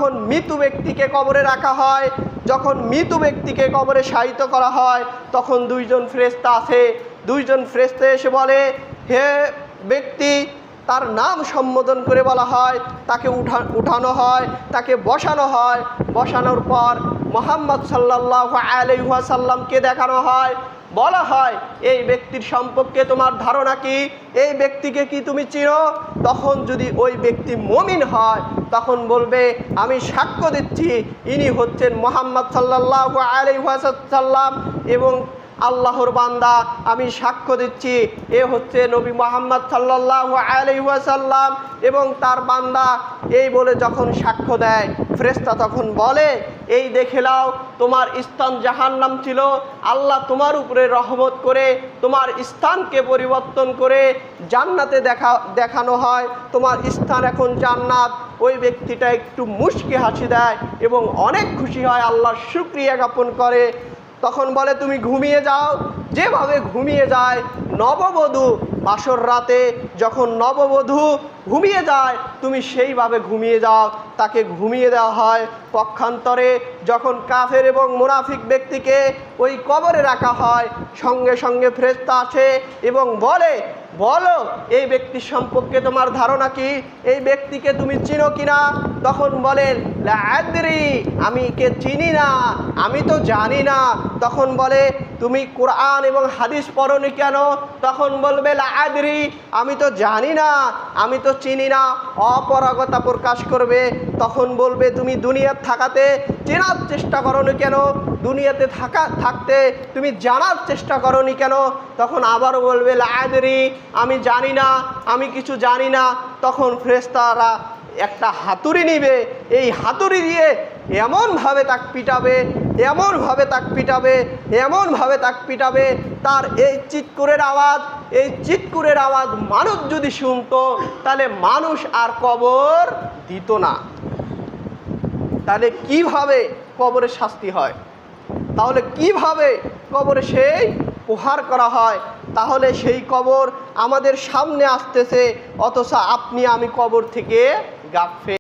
যখন মৃত ব্যক্তিকে কবরে রাখা হয়, যখন মৃত ব্যক্তিকে কবরে শায়িত করা হয়, তখন দুইজন ফেরেশতা আছে। দুইজন ফেরেশতা এসে বলে, হে ব্যক্তি, তার নাম সম্বোধন করে বলা হয়, তাকে উঠানো হয়, তাকে বসানো হয়। বসানোর পর মুহাম্মদ সাল্লাল্লাহু আলাইহি ওয়াসাল্লামকে দেখানো হয়, বলা হয়, এই ব্যক্তির সম্পর্কে তোমার ধারণা কি? এই ব্যক্তিকে কি তুমি চিনো? তখন যদি ওই ব্যক্তি মুমিন হয়, তখন বলবে, আমি সাক্ষ্য দিচ্ছি ইনি হচ্ছেন মুহাম্মদ সাল্লাল্লাহু আলাইহি ওয়াসাল্লাম এবং আল্লাহর বান্দা। আমি সাক্ষ্য দিচ্ছি এ হচ্ছে নবী মুহাম্মদ সাল্লাল্লাহু আলাইহি ওয়াসাল্লাম এবং তার বান্দা। এই বলে যখন সাক্ষ্য দেয়, ফেরেশতা তখন বলে, এই দেখে নাও, তোমার স্থান জাহান্নাম ছিল, আল্লাহ তোমার উপরে রহমত করে তোমার স্থানকে পরিবর্তন করে জান্নাতে দেখানো হয়, তোমার স্থান এখন জান্নাত। ওই ব্যক্তিটা একটু মুচকি হাসি দেয় এবং অনেক খুশি হয়, আল্লাহর শুকরিয়া জ্ঞাপন করে। তখন বলে, তুমি ঘুমিয়ে যাও। যেভাবে ঘুমিয়ে যায় নববধূ বাসর রাতে, যখন নববধূ ঘুমিয়ে যায় তুমি সেইভাবে ঘুমিয়ে যাও, তাকে ঘুমিয়ে দেওয়া হয়। পক্ষান্তরে যখন কাফের এবং মুনাফিক ব্যক্তিকে ওই কবরে রাখা হয়, সঙ্গে সঙ্গে ফেরেশতা আসে এবং বলে, বলো এই ব্যক্তির সম্পর্কে তোমার ধারণা কি? এই ব্যক্তিকে তুমি চিনো কিনা? তখন বলেন, লা আদরি, আমি কে চিনি না, আমি তো জানি না। তখন বলে, তুমি কোরআন এবং হাদিস পড়োনি কেন? তখন বলবে, লা আদরি, আমি তো জানি না, আমি তো চিনি না। অপারগতা প্রকাশ করবে। তখন বলবে, তুমি দুনিয়ার থাকাতে চেনার চেষ্টা করোনি কেন? দুনিয়াতে থাকতে তুমি জানার চেষ্টা করোনি কেন? তখন আবারও বলবে, লা আদরি, আমি জানি না, আমি কিছু জানি না। তখন ফেরেশতারা একটা হাতুড়ি নিবে, এই হাতুড়ি দিয়ে এমনভাবে তাক পিটাবে, এমনভাবে তাক পিটাবে, এমনভাবে তাক পিটাবে, তার এই চিৎকারের আওয়াজ, এই চিৎকারের আওয়াজ মানুষ যদি শুনতো, তাহলে মানুষ আর কবর দিত না। তাহলে কিভাবে কবরে শাস্তি হয়? তাহলে কিভাবে কবরে সেই প্রহার করা হয়? তাহলে সেই কবর আমাদের সামনে আসতেছে, অথচ আপনি আমি কবর থেকে গাফেল।